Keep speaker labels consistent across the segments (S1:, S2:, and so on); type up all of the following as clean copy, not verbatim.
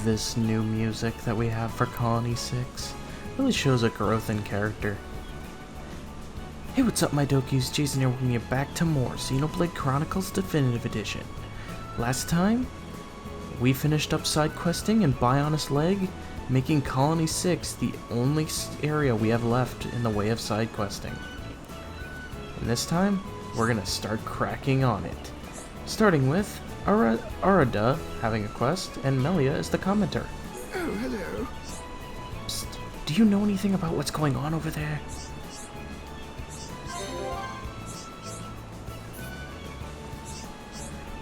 S1: this new music that we have for Colony 6. Really shows a growth in character. Hey, what's up, my Dokis? Jason here, bringing you back to more Xenoblade Chronicles Definitive Edition. Last time, we finished up side questing in Bionis Leg, making Colony 6 the only area we have left in the way of side questing. And this time, we're gonna start cracking on it. Starting with Arada having a quest, and Melia is the commenter.
S2: Oh, hello.
S1: Psst, do you know anything about what's going on over there?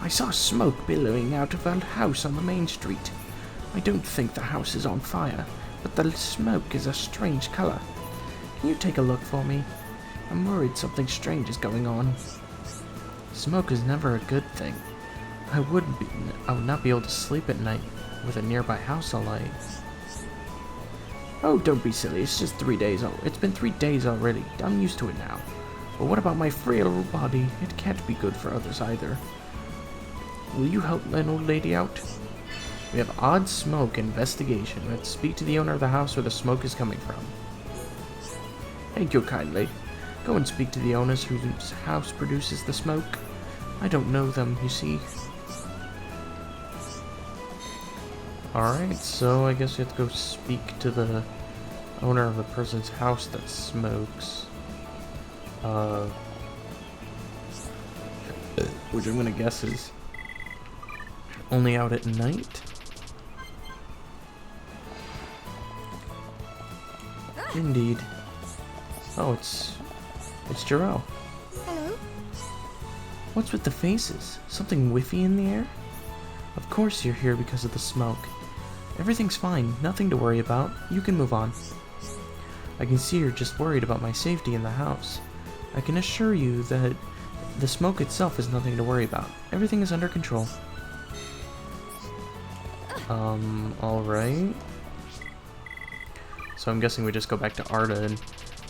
S1: I saw smoke billowing out of a house on the main street. I don't think the house is on fire, but the smoke is a strange color. Can you take a look for me? I'm worried something strange is going on. Smoke is never a good thing. I would not be able to sleep at night with a nearby house alight. Oh, don't be silly. It's just 3 days old. It's been 3 days already. I'm used to it now. But what about my frail body? It can't be good for others either. Will you help an old lady out? We have odd smoke investigation. Let's speak to the owner of the house where the smoke is coming from. Thank you kindly. Go and speak to the owners whose house produces the smoke. I don't know them, you see. Alright, so I guess we have to go speak to the owner of the person's house that smokes. Which I'm gonna guess is only out at night? Indeed. Oh, it's Jarrell.
S2: Hello?
S1: What's with the faces? Something whiffy in the air? Of course you're here because of the smoke. Everything's fine, nothing to worry about. You can move on. I can see you're just worried about my safety in the house. I can assure you that the smoke itself is nothing to worry about. Everything is under control. Alright. So I'm guessing we just go back to Arda and,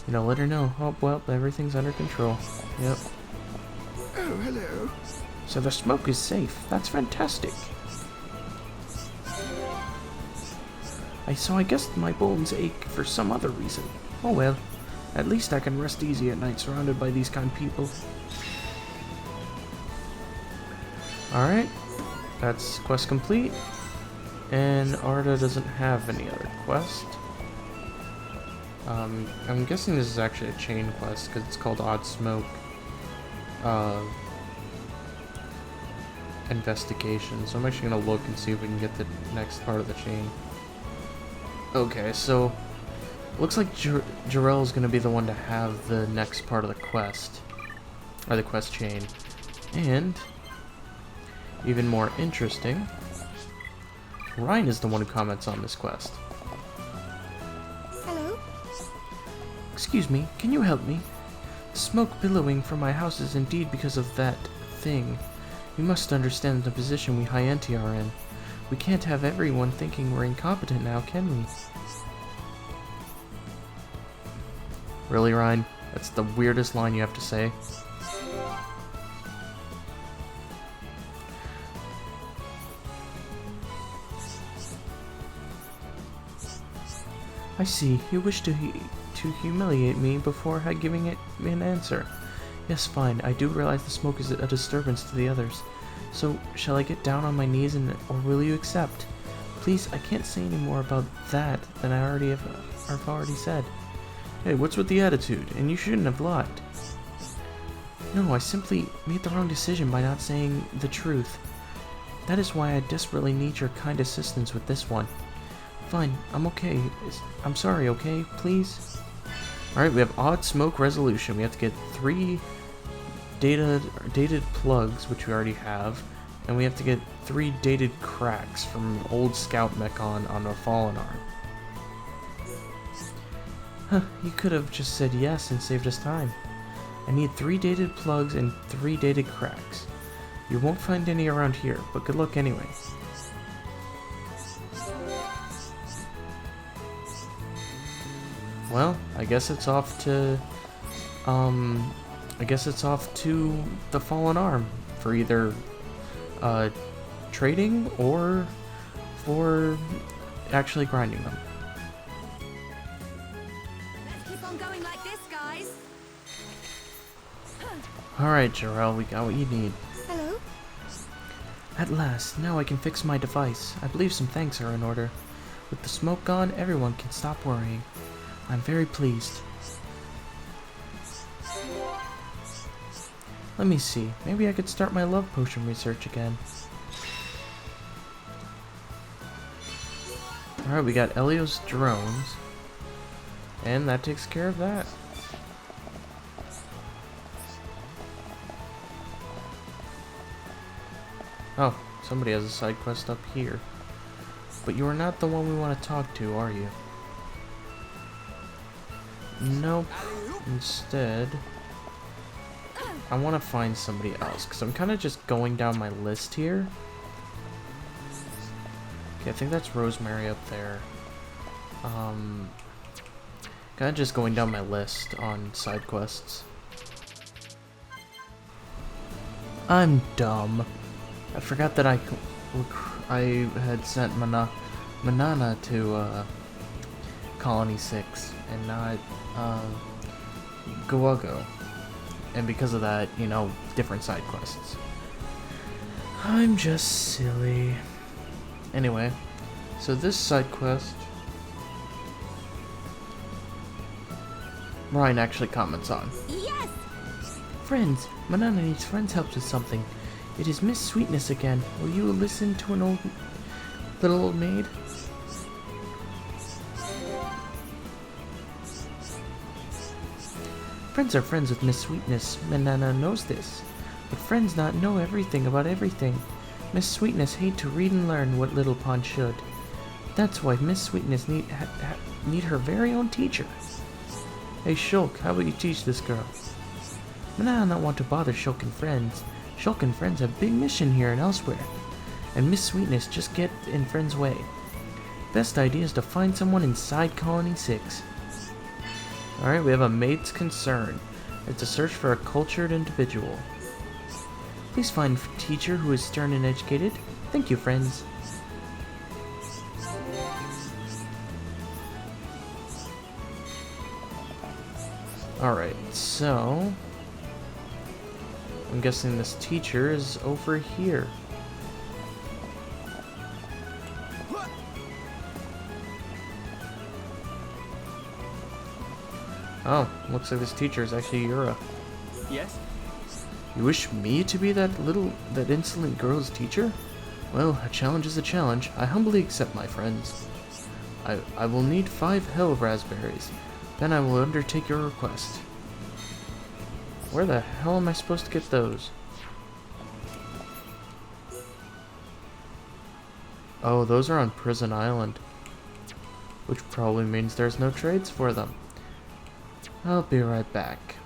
S1: let her know. Oh, well, everything's under control. Yep.
S2: Oh, hello.
S1: So the smoke is safe. That's fantastic. So I guess my bones ache for some other reason. Oh well. At least I can rest easy at night surrounded by these kind people. Alright. That's quest complete. And Arda doesn't have any other quest. I'm guessing this is actually a chain quest because it's called Odd Smoke. Investigation. So I'm actually going to look and see if we can get the next part of the chain. Okay, so looks like Jarrell is going to be the one to have the next part of the quest. Or the quest chain. And even more interesting, Ryan is the one who comments on this quest.
S2: Hello?
S1: Excuse me, can you help me? Smoke billowing from my house is indeed because of that thing. You must understand the position we Hyanti are in. We can't have everyone thinking we're incompetent now, can we? Really, Ryan? That's the weirdest line you have to say. I see. You wish to humiliate me before giving it an answer. Yes, fine. I do realize the smoke is a disturbance to the others. So, shall I get down on my knees or will you accept? Please, I can't say any more about that than I already have already said. Hey, what's with the attitude? And you shouldn't have lied. No, I simply made the wrong decision by not saying the truth. That is why I desperately need your kind assistance with this one. Fine, I'm okay. I'm sorry, okay? Please? Alright, we have Odd Smoke Resolution. We have to get 3 dated plugs, which we already have, and we have to get 3 dated cracks from old scout mech on a fallen arm. Huh, you could have just said yes and saved us time. I need 3 dated plugs and 3 dated cracks. You won't find any around here, but good luck anyway. Well, I guess it's off to the fallen arm for either trading or for actually grinding them.
S3: Let's keep on going like this, guys.
S1: Alright, Jarrell, we got what you need.
S2: Hello?
S1: At last, now I can fix my device. I believe some thanks are in order. With the smoke gone, everyone can stop worrying. I'm very pleased. Let me see. Maybe I could start my love potion research again. Alright, we got Elio's drones. And that takes care of that. Oh, somebody has a side quest up here. But you are not the one we want to talk to, are you? Nope. Instead, I want to find somebody else, because I'm kind of just going down my list here. Okay, I think that's Rosemary up there. Kind of just going down my list on side quests. I'm dumb. I forgot that I had sent Manana to Colony 6 and not Guago. And because of that, you know, different side quests. I'm just silly. Anyway, so this side quest, Ryan actually comments on.
S3: Yes!
S1: Friends, Manana needs friends' help with something. It is Miss Sweetness again. Will you listen to an little old maid? Friends are friends with Miss Sweetness. Manana knows this. But friends not know everything about everything. Miss Sweetness hate to read and learn what Little Pond should. That's why Miss Sweetness need her very own teacher. Hey Shulk, how about you teach this girl? Manana not want to bother Shulk and friends. Shulk and friends have big mission here and elsewhere. And Miss Sweetness just get in friends' way. Best idea is to find someone inside Colony 6. Alright, we have a maid's concern. It's a search for a cultured individual. Please find a teacher who is stern and educated. Thank you, friends. Alright, so I'm guessing this teacher is over here. Oh, looks like this teacher is actually Yura.
S4: Yes?
S1: You wish me to be that insolent girl's teacher? Well, a challenge is a challenge. I humbly accept, my friends. I will need 5 hell raspberries. Then I will undertake your request. Where the hell am I supposed to get those? Oh, those are on Prison Island. Which probably means there's no trades for them. I'll be right back.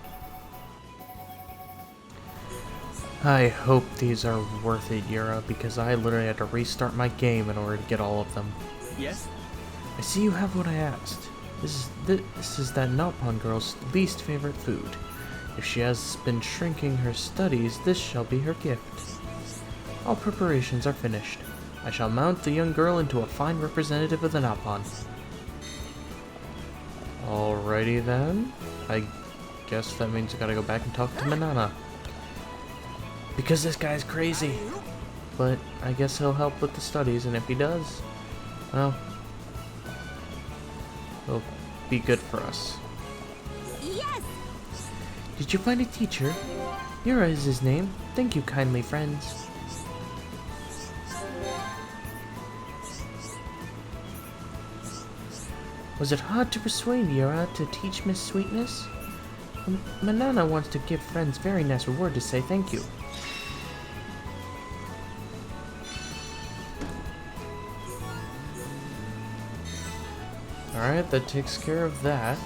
S1: I hope these are worth it, Yura, because I literally had to restart my game in order to get all of them.
S4: Yes?
S1: I see you have what I asked. This is that Nalpon girl's least favorite food. If she has been shrinking her studies, this shall be her gift. All preparations are finished. I shall mount the young girl into a fine representative of the Nalpon. Alrighty then. I guess that means I gotta go back and talk to Manana. Because this guy's crazy. But I guess he'll help with the studies, and if he does, well, it'll be good for us.
S3: Yes!
S1: Did you find a teacher? Yura is his name. Thank you, kindly friends. Was it hard to persuade Yura to teach Miss Sweetness? Manana wants to give friends very nice reward to say thank you. Alright, that takes care of that.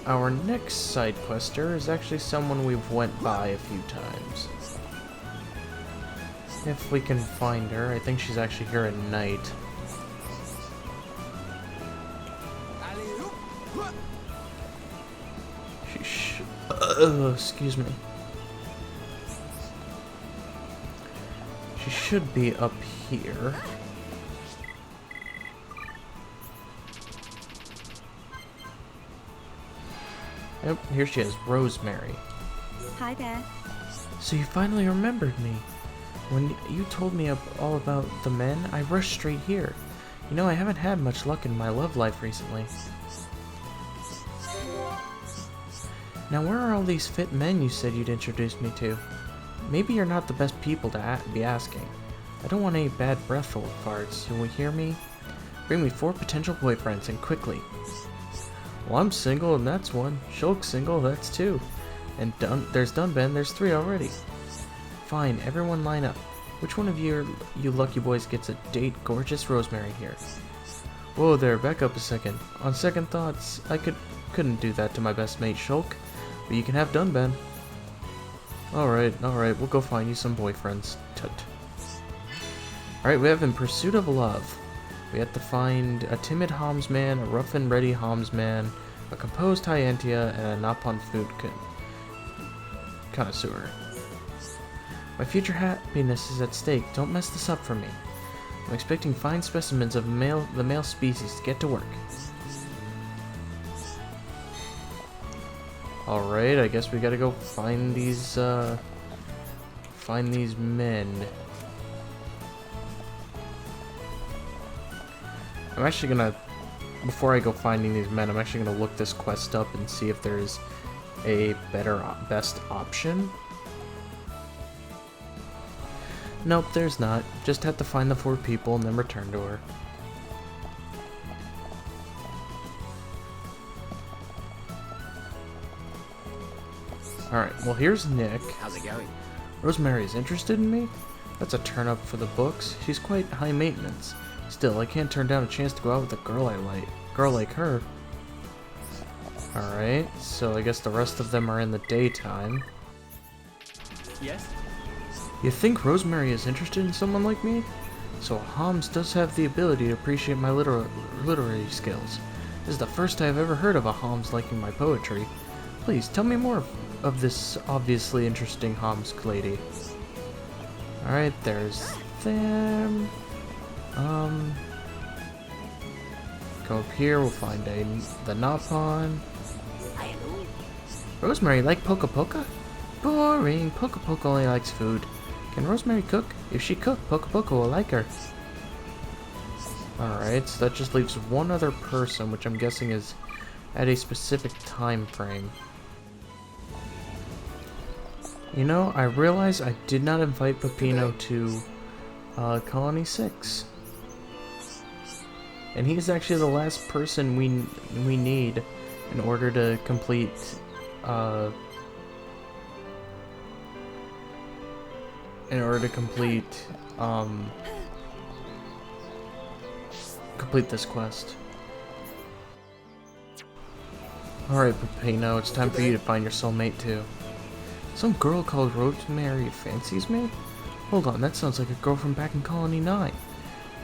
S1: Our next side quester is actually someone we've went by a few times. If we can find her. I think she's actually here at night. Excuse me. She
S4: should be up here. Yep, here she is, Rosemary.
S3: Hi there.
S4: So you finally remembered me. When you told me all about the men, I rushed straight here. You know, I haven't had much luck in my love life recently. Now, where are all these fit men you said you'd introduce me to? Maybe you're not the best people to be asking. I don't want any bad breath farts. You will hear me? Bring me 4 potential boyfriends, and quickly. Well, I'm single, and that's 1. Shulk's single, that's 2. And there's Dunben, there's 3 already. Fine, everyone line up. Which one of you lucky boys gets a date gorgeous Rosemary here? Whoa there, back up a second. On second thoughts, I couldn't do that to my best mate Shulk, but you can have Dunben. Alright, we'll go find you some boyfriends. Tut. Alright, we have In Pursuit of Love. We have to find a timid Homsman, a rough and ready Homsman, a composed Hyantia, and a Napon food connoisseur. My future happiness is at stake. Don't mess this up for me. I'm expecting fine specimens of the male species to get to work. Alright, I guess we gotta go find these men. I'm actually gonna, before I go finding these men, I'm actually gonna look this quest up and see if there's a best option. Nope, there's not. Just have to find the 4 people and then return to her. Alright, well here's Nick.
S5: How's it going?
S4: Rosemary is interested in me? That's a turn up for the books. She's quite high maintenance. Still, I can't turn down a chance to go out with a girl like her. Alright, so I guess the rest of them are in the daytime.
S5: Yes?
S4: You think Rosemary is interested in someone like me? So Homs does have the ability to appreciate my literary skills. This is the first I've ever heard of a Homs liking my poetry. Please, tell me more of this obviously interesting Homs lady. Alright, there's them. Go up here, we'll find the Napon. Rosemary like Poca Poca? Boring, Poca Poca only likes food. Can Rosemary cook? If she cooked, Poca Poca will like her. Alright, so that just leaves 1 other person, which I'm guessing is at a specific time frame. You know, I realize I did not invite Peppino to Colony 6. And he's actually the last person we need in order to complete complete this quest. Alright, Peppino, it's time for you to find your soulmate too. Some girl called Rosemary fancies me? Hold on, that sounds like a girl from back in Colony 9.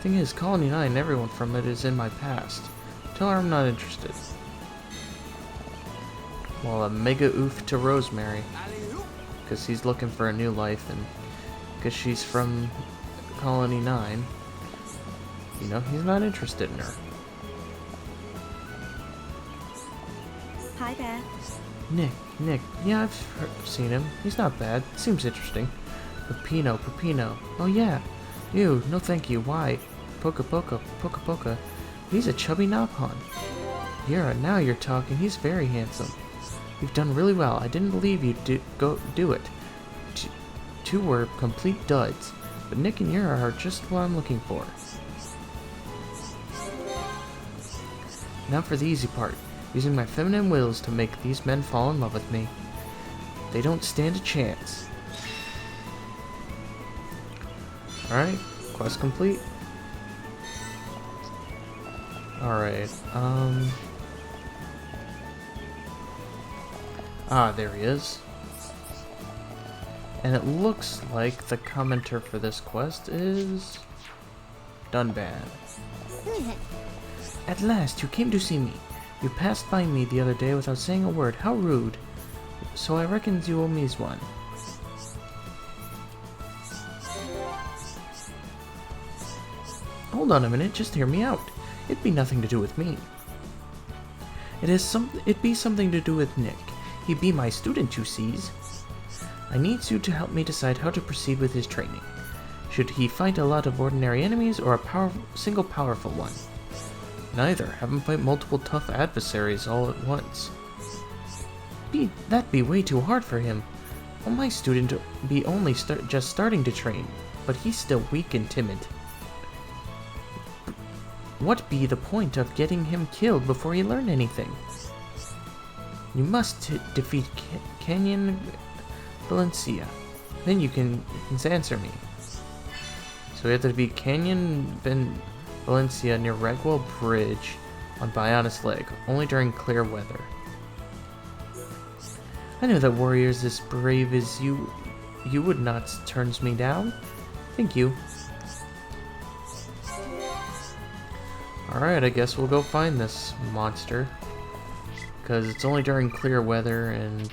S4: Thing is, Colony 9 and everyone from it is in my past. Tell her I'm not interested. Well, a mega oof to Rosemary. Because he's looking for a new life, and because she's from Colony 9, you know, he's not interested in her.
S3: Hi there.
S4: Nick, yeah, I've seen him. He's not bad. Seems interesting. Peppino. Oh yeah. Ew, no thank you. Why? Poca Poca. He's a chubby Napon. Yeah, now you're talking. He's very handsome. You've done really well. I didn't believe you'd do it. 2 were complete duds, but Nick and Yura are just what I'm looking for. Now for the easy part. Using my feminine wills to make these men fall in love with me. They don't stand a chance. Alright, quest complete. Alright, there he is. And it looks like the commenter for this quest is Dunban. At last, you came to see me. You passed by me the other day without saying a word. How rude. So I reckon you owe me one. hold on a minute, just hear me out. It'd be nothing to do with me. It'd be something to do with Nick. He'd be my student, you sees. I need you to help me decide how to proceed with his training. Should he fight a lot of ordinary enemies or a single powerful one? Neither. Have him fight multiple tough adversaries all at once. That'd be way too hard for him. Well, my student be only just starting to train, but he's still weak and timid. What be the point of getting him killed before he learn anything? You must defeat Canyon Valencia. Then you can answer me. So we have to defeat Canyon Valencia near Regwell Bridge on Bionis Lake, only during clear weather. I know that warriors as brave as you would not turns me down. Thank you. Alright, I guess we'll go find this monster. Because it's only during clear weather, and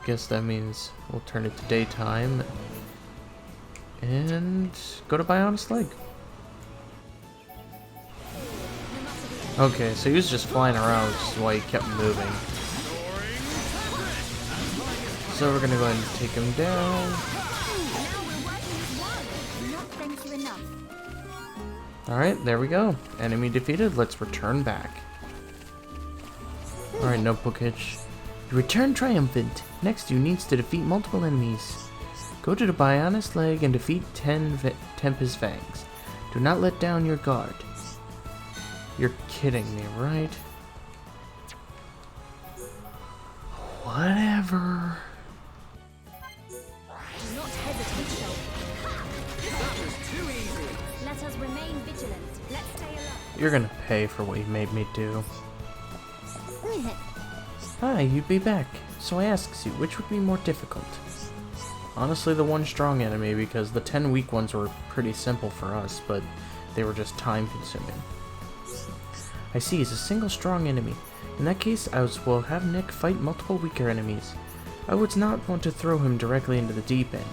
S4: I guess that means we'll turn it to daytime. And go to Bionis Lake. Okay, so he was just flying around, which is why he kept moving. So we're gonna go ahead and take him down. Alright, there we go. Enemy defeated. Let's return back. Alright, Notebook Hitch. You return triumphant. Next, you needs to defeat multiple enemies. Go to the Bionis Leg and defeat 10 Tempest Fangs. Do not let down your guard. You're kidding me, right? Whatever.
S6: Do not hesitate, Shelby.
S5: That was too easy.
S6: Let us remain vigilant. Let's stay alert.
S4: You're gonna pay for what you made me do. Hi, you'd be back. So I asks you, which would be more difficult? Honestly, the one strong enemy, because the 10 weak ones were pretty simple for us, but they were just time-consuming. I see, he's a single strong enemy. In that case, I will have Nick fight multiple weaker enemies. I would not want to throw him directly into the deep end.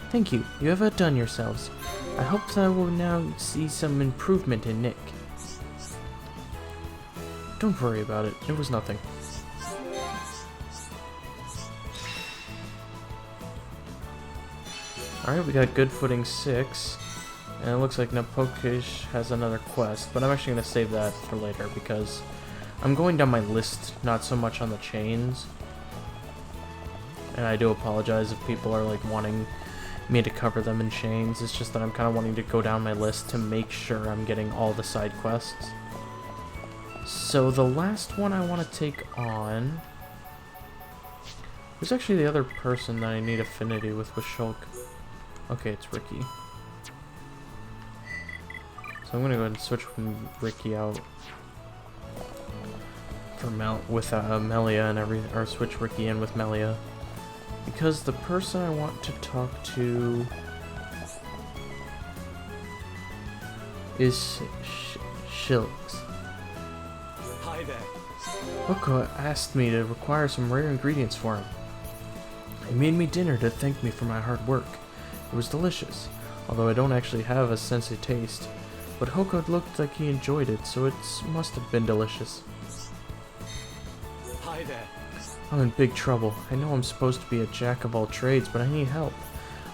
S4: Thank you. You have outdone yourselves. I hope that I will now see some improvement in Nick. Don't worry about it. It was nothing. Alright, we got Good Footing 6. And it looks like Napokish has another quest, but I'm actually going to save that for later because I'm going down my list, not so much on the chains. And I do apologize if people are like wanting me to cover them in chains. It's just that I'm kind of wanting to go down my list to make sure I'm getting all the side quests. So the last one I want to take on... Who's actually the other person that I need affinity with Shulk? Okay, it's Ricky. So I'm gonna go ahead and switch Ricky out for Melia and or switch Ricky in with Melia. Because the person I want to talk to is Shilks.
S5: Hi there.
S4: Hoko asked me to require some rare ingredients for him. He made me dinner to thank me for my hard work. It was delicious, although I don't actually have a sense of taste. But Hoko looked like he enjoyed it, so it must have been delicious.
S5: Hi there.
S4: I'm in big trouble. I know I'm supposed to be a jack of all trades, but I need help.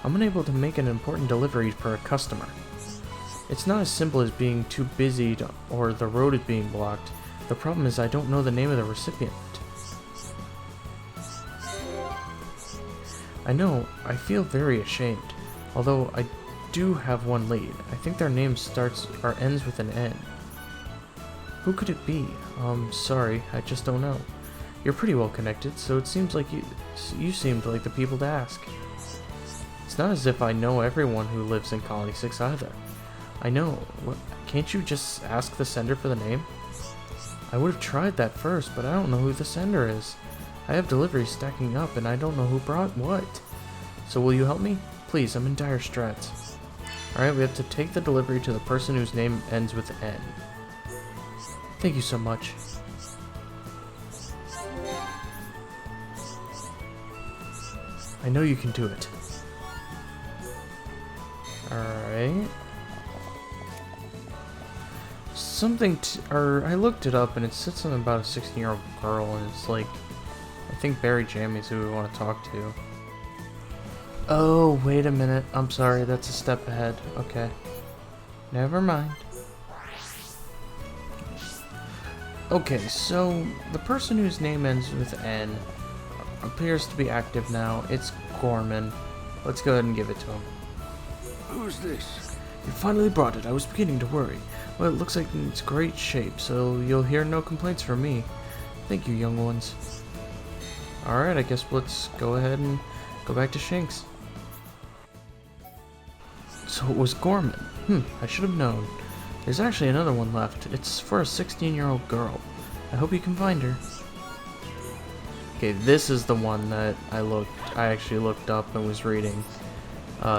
S4: I'm unable to make an important delivery for a customer. It's not as simple as being too busy or the road is being blocked. The problem is I don't know the name of the recipient. I know, I feel very ashamed. Although I do have one lead. I think their name starts or ends with an N. Who could it be? Sorry, I just don't know. You're pretty well connected, so it seems like you seemed like the people to ask. It's not as if I know everyone who lives in Colony 6 either. I know. Can't you just ask the sender for the name? I would have tried that first, but I don't know who the sender is. I have deliveries stacking up, and I don't know who brought what. So will you help me? Please, I'm in dire straits. Alright, we have to take the delivery to the person whose name ends with N. Thank you so much. I know you can do it. Alright. I looked it up and it said something about a 16-year-old girl, and it's like, I think Barry Jammy's who we want to talk to. Oh, wait a minute. I'm sorry, that's a step ahead. Okay. Never mind. Okay, so the person whose name ends with N appears to be active now. It's Gorman. Let's go ahead and give it to him.
S2: Who's this?
S1: You finally brought it. I was beginning to worry. Well, it looks like it's great shape, so you'll hear no complaints from me. Thank you, young ones.
S4: Alright, I guess let's go ahead and go back to Shinx.
S1: So it was Gorman. I should have known. There's actually another one left. It's for a 16-year-old girl. I hope you can find her.
S4: Okay, this is the one that I actually looked up and was reading.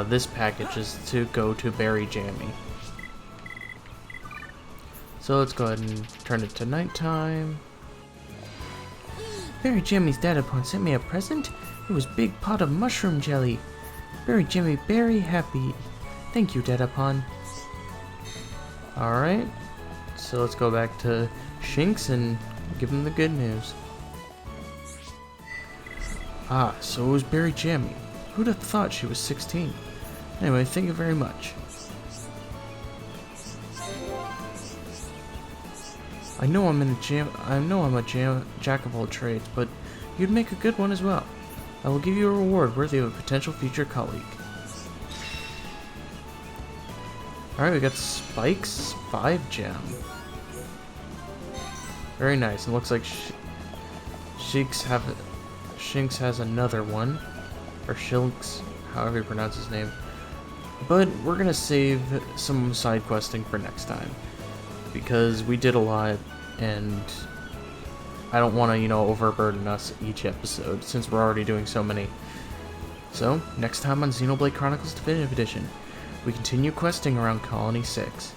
S4: This package is to go to Barry Jammy. So let's go ahead and turn it to nighttime.
S1: Barry Jammy's Dadapon sent me a present. It was big pot of mushroom jelly. Barry Jammy very happy. Thank you, Dadapon.
S4: Alright, so let's go back to Shinx and give him the good news.
S1: Ah, so it was Barry Jammy. Who'd have thought she was 16? Anyway, thank you very much. I know I'm a jack of all trades, but you'd make a good one as well. I will give you a reward worthy of a potential future colleague.
S4: Alright, we got Spike's 5 gem. Very nice. It looks like Shinx has another one. Or Shinx, however you pronounce his name. But we're gonna save some side questing for next time. Because we did a lot, and I don't want to, overburden us each episode, since we're already doing so many. So, next time on Xenoblade Chronicles Definitive Edition, we continue questing around Colony 6.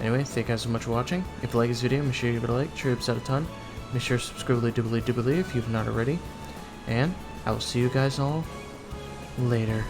S4: Anyway, thank you guys so much for watching. If you like this video, make sure you give it a like, sure helps out a ton. Make sure to subscribe doobly if you've not already. And I will see you guys all later.